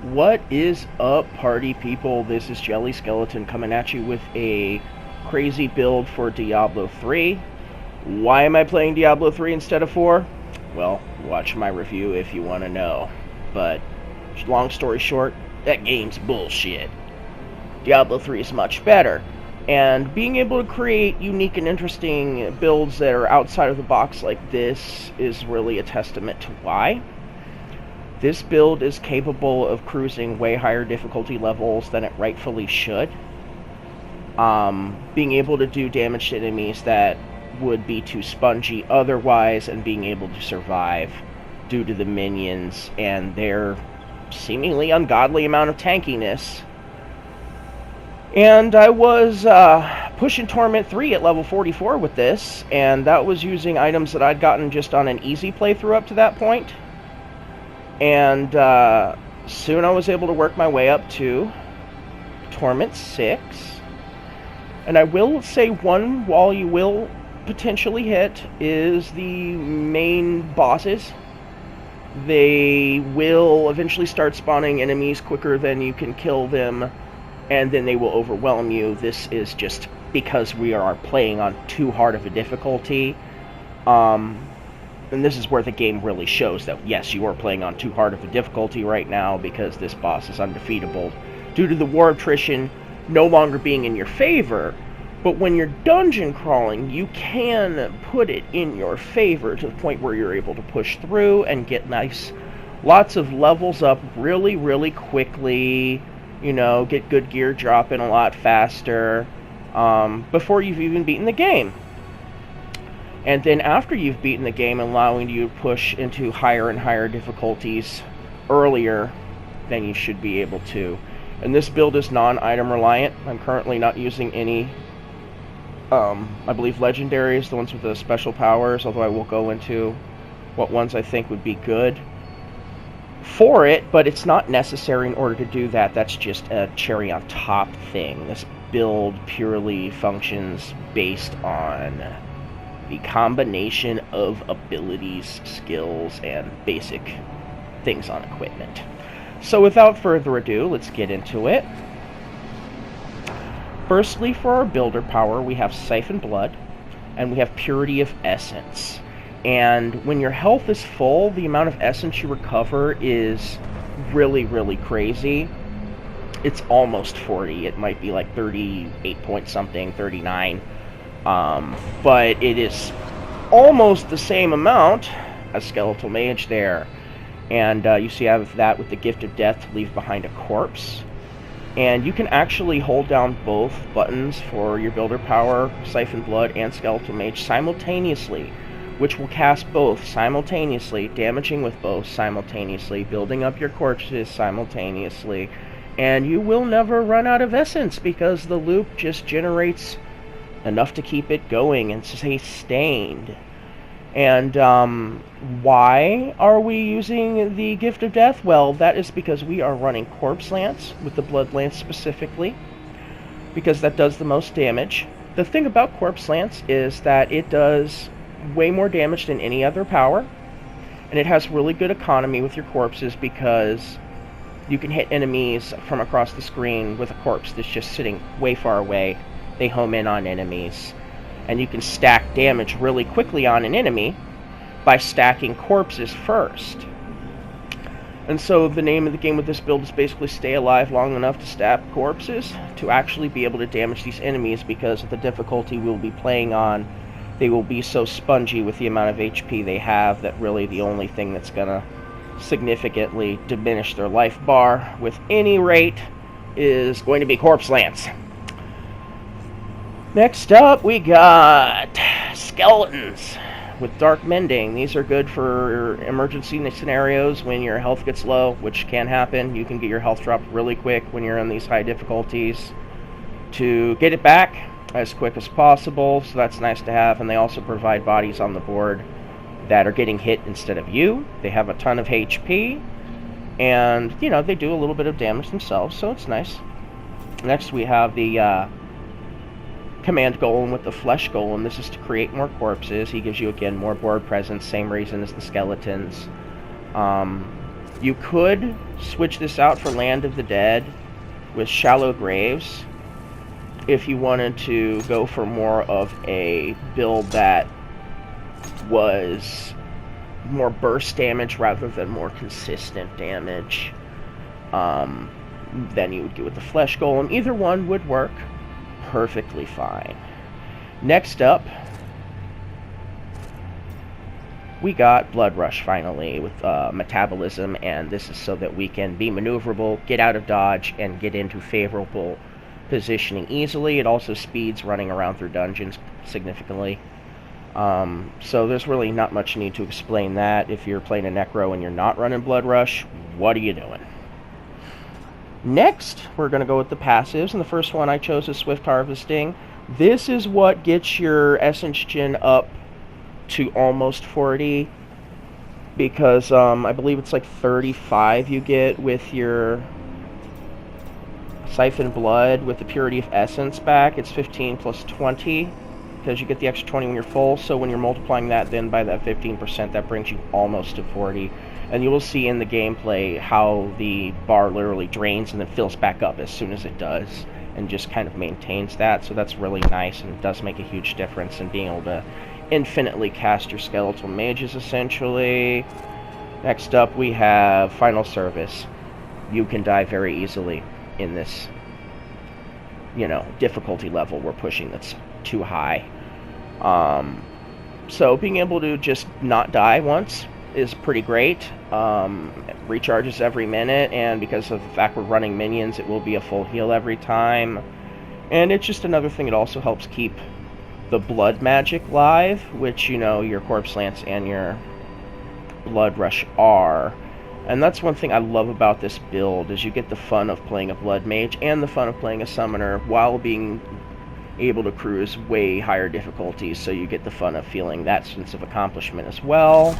What is up, party people? This is Jelly Skeleton coming at you with a crazy build for Diablo 3. Why am I playing Diablo 3 instead of 4? Well, watch my review if you want to know. But, long story short, that game's bullshit. Diablo 3 is much better. And being able to create unique and interesting builds that are outside of the box like this is really a testament to why. This build is capable of cruising way higher difficulty levels than it rightfully should. Being able to do damage to enemies that would be too spongy otherwise, and being able to survive due to the minions and their seemingly ungodly amount of tankiness. And I was pushing Torment 3 at level 44 with this, and that was using items that I'd gotten just on an easy playthrough up to that point. And soon I was able to work my way up to Torment 6. And I will say one wall you will potentially hit is the main bosses. They will eventually start spawning enemies quicker than you can kill them, and then they will overwhelm you. This is just because we are playing on too hard of a difficulty. And this is where the game really shows that, yes, you are playing on too hard of a difficulty right now, because this boss is undefeatable due to the war attrition no longer being in your favor. But when you're dungeon crawling, you can put it in your favor to the point where you're able to push through and get lots of levels up really, really quickly, get good gear dropping a lot faster, before you've even beaten the game. And then after you've beaten the game, allowing you to push into higher and higher difficulties earlier than you should be able to. And this build is non-item reliant. I'm currently not using any, I believe legendaries, the ones with the special powers, although I will go into what ones I think would be good for it, but it's not necessary in order to do that. That's just a cherry on top thing. This build purely functions based on the combination of abilities, skills, and basic things on equipment. So without further ado, let's get into it. Firstly, for our builder power, we have Siphon Blood, and we have Purity of Essence. And when your health is full, the amount of essence you recover is really, really crazy. It's almost 40. It might be like 38 point something, 39. But it is almost the same amount as Skeletal Mage there. And you see I have that with the Gift of Death to leave behind a corpse. And you can actually hold down both buttons for your builder power, Siphon Blood and Skeletal Mage, simultaneously, which will cast both simultaneously, damaging with both simultaneously, building up your corpses simultaneously. And you will never run out of essence, because the loop just generates enough to keep it going and stay sustained. And why are we using the Gift of Death? Well, that is because we are running Corpse Lance, with the Blood Lance specifically, because that does the most damage. The thing about Corpse Lance is that it does way more damage than any other power, and it has really good economy with your corpses, because you can hit enemies from across the screen with a corpse that's just sitting way far away. They home in on enemies, and you can stack damage really quickly on an enemy by stacking corpses first. And so the name of the game with this build is basically stay alive long enough to stack corpses to actually be able to damage these enemies, because of the difficulty we'll be playing on. They will be so spongy with the amount of HP they have that really the only thing that's gonna significantly diminish their life bar with any rate is going to be Corpse Lance. Next up, we got Skeletons with Dark Mending. These are good for emergency scenarios when your health gets low, which can happen. You can get your health dropped really quick when you're in these high difficulties to get it back as quick as possible, so that's nice to have. And they also provide bodies on the board that are getting hit instead of you. They have a ton of HP, and, they do a little bit of damage themselves, so it's nice. Next, we have the Command Golem with the Flesh Golem. This is to create more corpses. He gives you, again, more board presence, same reason as the Skeletons. You could switch this out for Land of the Dead with Shallow Graves if you wanted to go for more of a build that was more burst damage rather than more consistent damage. Then you would go with the Flesh Golem. Either one would work perfectly fine. Next up, we got Blood Rush finally with Metabolism, and this is so that we can be maneuverable, get out of dodge, and get into favorable positioning easily. It also speeds running around through dungeons significantly. So there's really not much need to explain that. If you're playing a Necro and you're not running Blood Rush, what are you doing? Next, we're going to go with the passives, and the first one I chose is Swift Harvesting. This is what gets your Essence Gen up to almost 40, because I believe it's like 35 you get with your Siphon Blood. With the Purity of Essence back, it's 15 plus 20, because you get the extra 20 when you're full, so when you're multiplying that then by that 15%, that brings you almost to 40. And you will see in the gameplay how the bar literally drains and then fills back up as soon as it does, and just kind of maintains that, so that's really nice, and it does make a huge difference in being able to infinitely cast your skeletal mages, essentially. Next up, we have Final Service. You can die very easily in this, difficulty level we're pushing that's too high. So being able to just not die once is pretty great. Recharges every minute, and because of the fact we're running minions, it will be a full heal every time. And it's just another thing, it also helps keep the blood magic live, which, your Corpse Lance and your Blood Rush are. And that's one thing I love about this build, is you get the fun of playing a Blood Mage and the fun of playing a Summoner while being able to cruise way higher difficulties, so you get the fun of feeling that sense of accomplishment as well.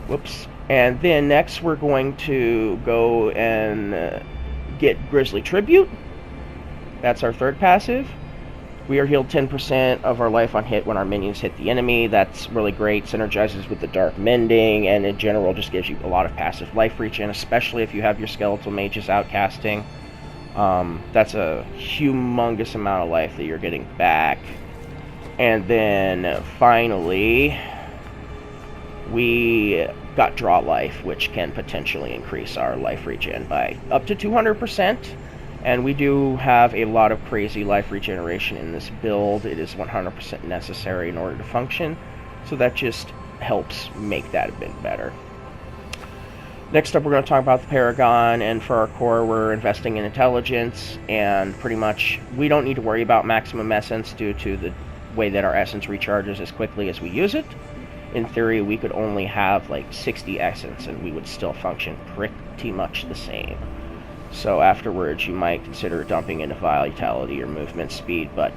Whoops. And then next we're going to go and get Grisly Tribute. That's our third passive. We are healed 10% of our life on hit when our minions hit the enemy. That's really great. Synergizes with the Dark Mending, and in general just gives you a lot of passive life regen, especially if you have your Skeletal Mages outcasting. That's a humongous amount of life that you're getting back. And then finally, we got Draw Life, which can potentially increase our life regen by up to 200%. And we do have a lot of crazy life regeneration in this build. It is 100% necessary in order to function, so that just helps make that a bit better. Next up, we're going to talk about the Paragon, and for our core, we're investing in intelligence, and pretty much we don't need to worry about maximum essence due to the way that our essence recharges as quickly as we use it. In theory, we could only have like 60 essence, and we would still function pretty much the same. So afterwards, you might consider dumping into Vitality or Movement Speed, but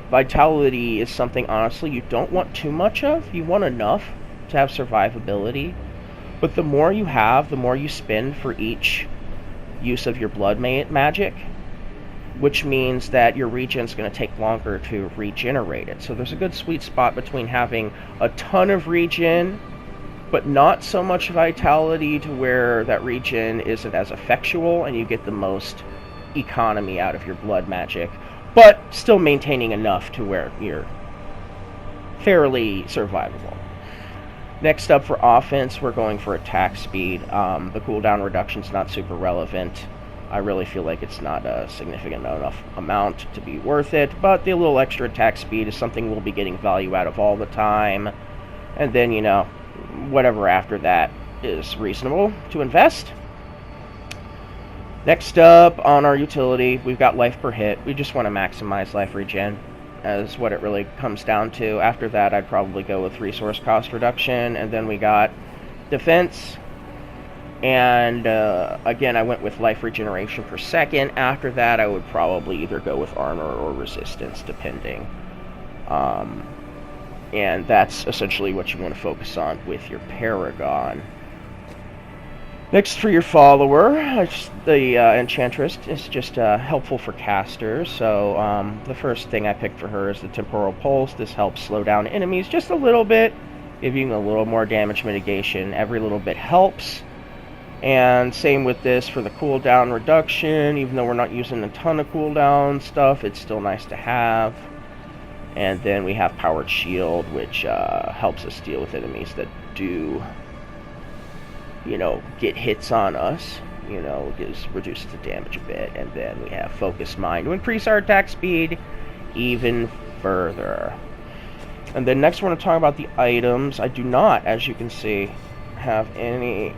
Vitality is something, honestly, you don't want too much of. You want enough to have survivability, but the more you have, the more you spend for each use of your blood magic, which means that your regen's going to take longer to regenerate it. So there's a good sweet spot between having a ton of regen, but not so much vitality to where that regen isn't as effectual and you get the most economy out of your blood magic, but still maintaining enough to where you're fairly survivable. Next up for offense, we're going for attack speed. The cooldown reduction's not super relevant. I really feel like it's not a significant enough amount to be worth it, but the little extra attack speed is something we'll be getting value out of all the time. And then, whatever after that is reasonable to invest. Next up on our utility, we've got life per hit. We just want to maximize life regen, as what it really comes down to. After that, I'd probably go with resource cost reduction, and then we got defense. And again, I went with life regeneration per second. After that, I would probably either go with armor or resistance, depending. And that's essentially what you want to focus on with your Paragon. Next, for your follower, the Enchantress is just helpful for casters. So the first thing I picked for her is the Temporal Pulse. This helps slow down enemies just a little bit, giving a little more damage mitigation. Every little bit helps. And same with this for the cooldown reduction. Even though we're not using a ton of cooldown stuff, it's still nice to have. And then we have Powered Shield, which helps us deal with enemies that do, you know, get hits on us. You know, reduces the damage a bit. And then we have Focused Mind to increase our attack speed even further. And then next we're going to talk about the items. I do not, as you can see, have any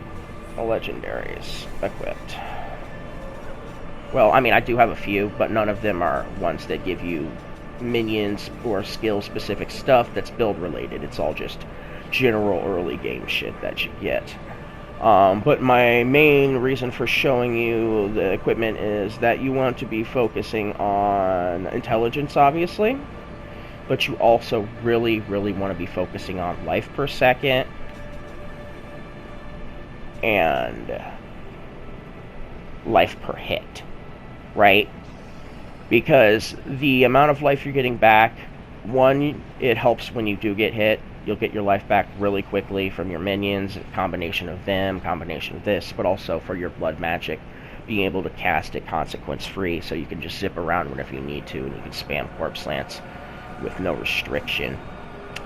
legendaries equipped. Well, I mean, I do have a few, but none of them are ones that give you minions or skill-specific stuff that's build-related. It's all just general early game shit that you get. But my main reason for showing you the equipment is that you want to be focusing on intelligence, obviously, but you also really, really want to be focusing on life per second and life per hit, right? Because the amount of life you're getting back, one, it helps when you do get hit. You'll get your life back really quickly from your minions, a combination of them, combination of this, but also for your blood magic, being able to cast it consequence-free, so you can just zip around whenever you need to, and you can spam corpse lance with no restriction.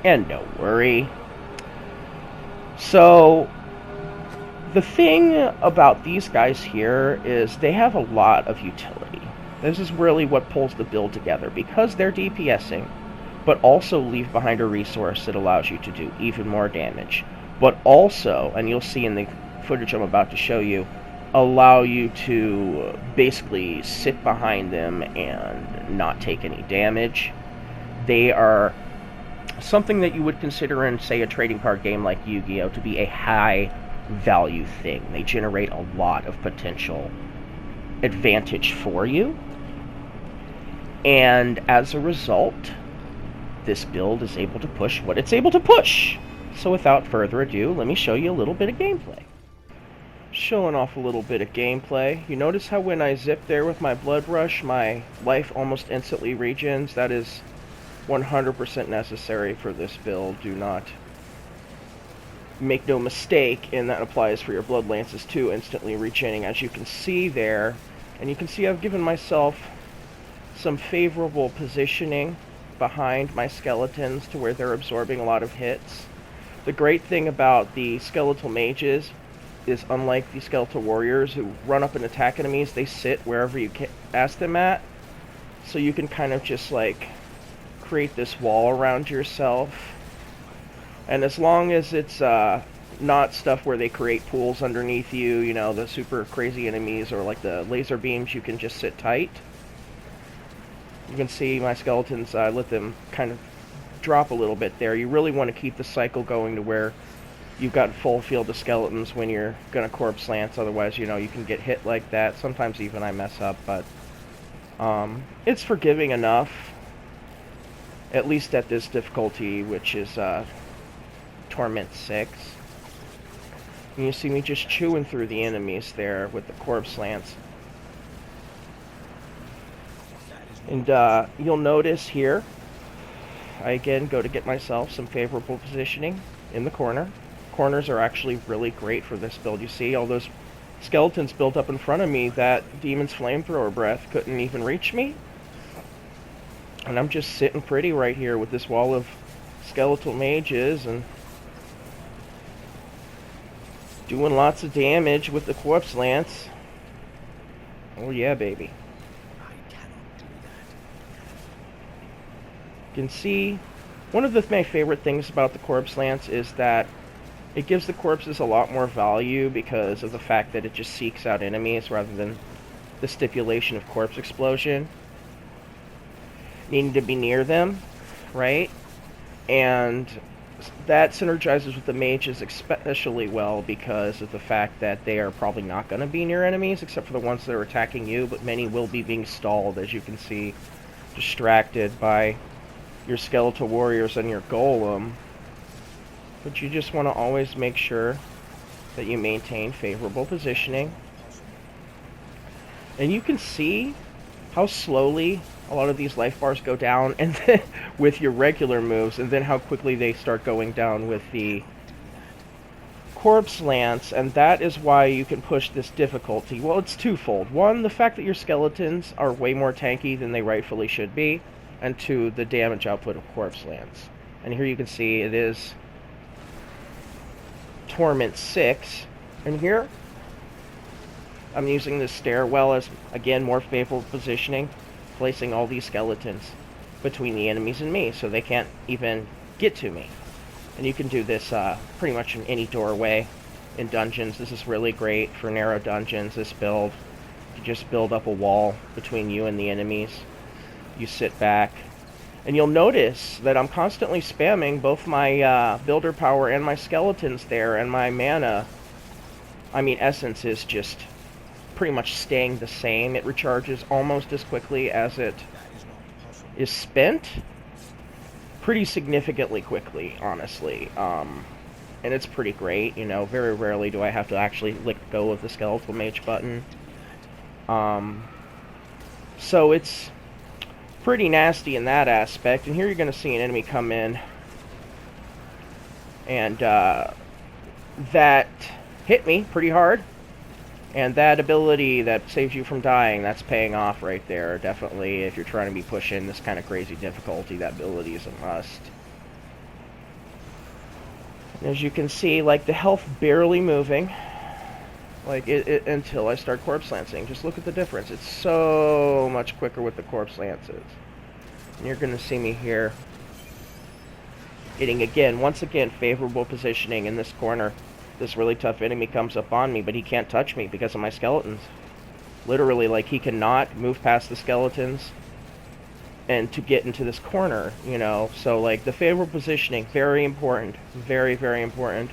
And no worry. So the thing about these guys here is they have a lot of utility. This is really what pulls the build together, because they're DPSing, but also leave behind a resource that allows you to do even more damage. But also, and you'll see in the footage I'm about to show you, allow you to basically sit behind them and not take any damage. They are something that you would consider in, say, a trading card game like Yu-Gi-Oh! To be a high value thing. They generate a lot of potential advantage for you, and as a result, this build is able to push what it's able to push. So without further ado, let me show you a little bit of gameplay. Showing off a little bit of gameplay. You notice how when I zip there with my Blood Rush, my life almost instantly regens? That is 100% necessary for this build. Do not make no mistake, and that applies for your Blood Lances too, instantly regening, as you can see there. And you can see I've given myself some favorable positioning behind my skeletons to where they're absorbing a lot of hits. The great thing about the skeletal mages is, unlike the skeletal warriors who run up and attack enemies, they sit wherever you ask them at. So you can kind of just like create this wall around yourself. And as long as it's not stuff where they create pools underneath you, you know, the super crazy enemies or like the laser beams, you can just sit tight. You can see my skeletons, I let them kind of drop a little bit there. You really want to keep the cycle going to where you've got full field of skeletons when you're going to corpse lance, otherwise, you know, you can get hit like that. Sometimes even I mess up, but it's forgiving enough, at least at this difficulty, which is Torment 6. And you see me just chewing through the enemies there with the corpse lance. And you'll notice here, I again go to get myself some favorable positioning in the corner. Corners are actually really great for this build. You see all those skeletons built up in front of me, that Demon's Flamethrower Breath couldn't even reach me. And I'm just sitting pretty right here with this wall of skeletal mages and doing lots of damage with the corpse lance. Oh yeah, baby. You can see one of my favorite things about the corpse lance is that it gives the corpses a lot more value because of the fact that it just seeks out enemies rather than the stipulation of corpse explosion needing to be near them, right? And that synergizes with the mages especially well because of the fact that they are probably not going to be near enemies except for the ones that are attacking you, but many will be being stalled, as you can see, distracted by your skeletal warriors and your golem. But you just want to always make sure that you maintain favorable positioning. And you can see how slowly a lot of these life bars go down, and then with your regular moves, and then how quickly they start going down with the Corpse Lance, and that is why you can push this difficulty. Well, it's twofold. One, the fact that your skeletons are way more tanky than they rightfully should be, and two, the damage output of Corpse Lance. And here you can see it is Torment 6, and here I'm using this stairwell as, again, more favorable positioning, placing all these skeletons between the enemies and me, so they can't even get to me. And you can do this pretty much in any doorway in dungeons. This is really great for narrow dungeons, this build. You just build up a wall between you and the enemies. You sit back. And you'll notice that I'm constantly spamming both my builder power and my skeletons there, and my mana, essence, is just pretty much staying the same. It recharges almost as quickly as it is spent. Pretty significantly quickly, honestly. And it's pretty great, you know. Very rarely do I have to actually let go of the skeletal mage button. So it's pretty nasty in that aspect. And here you're going to see an enemy come in, and that hit me pretty hard. And that ability that saves you from dying, that's paying off right there. Definitely, if you're trying to be pushing this kind of crazy difficulty, that ability is a must. And as you can see, like, the health barely moving, like, until I start Corpse Lancing. Just look at the difference. It's so much quicker with the Corpse Lances. And you're going to see me here getting, once again, favorable positioning in this corner. This really tough enemy comes up on me, but he can't touch me because of my skeletons. Literally, like, he cannot move past the skeletons and to get into this corner, you know. So, like, the favorable positioning, very important. Very, very important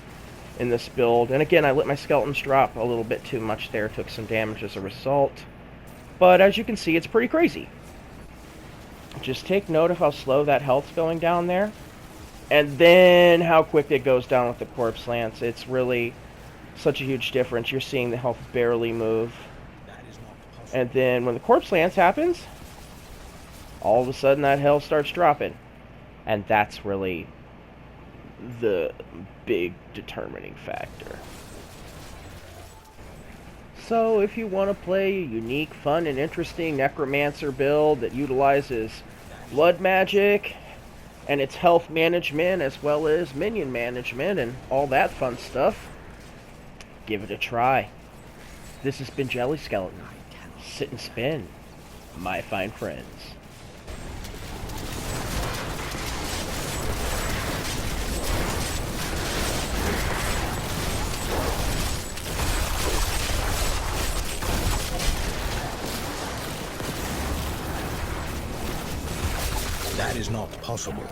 in this build. And again, I let my skeletons drop a little bit too much there. Took some damage as a result. But as you can see, it's pretty crazy. Just take note of how slow that health's going down there. And then how quick it goes down with the Corpse Lance. It's really such a huge difference. You're seeing the health barely move. And then when the Corpse Lance happens, all of a sudden that health starts dropping. And that's really the big determining factor. So if you want to play a unique, fun, and interesting Necromancer build that utilizes blood magic and its health management as well as minion management and all that fun stuff, give it a try. This has been Jelly Skeleton. Sit and spin, my fine friends. That is not possible.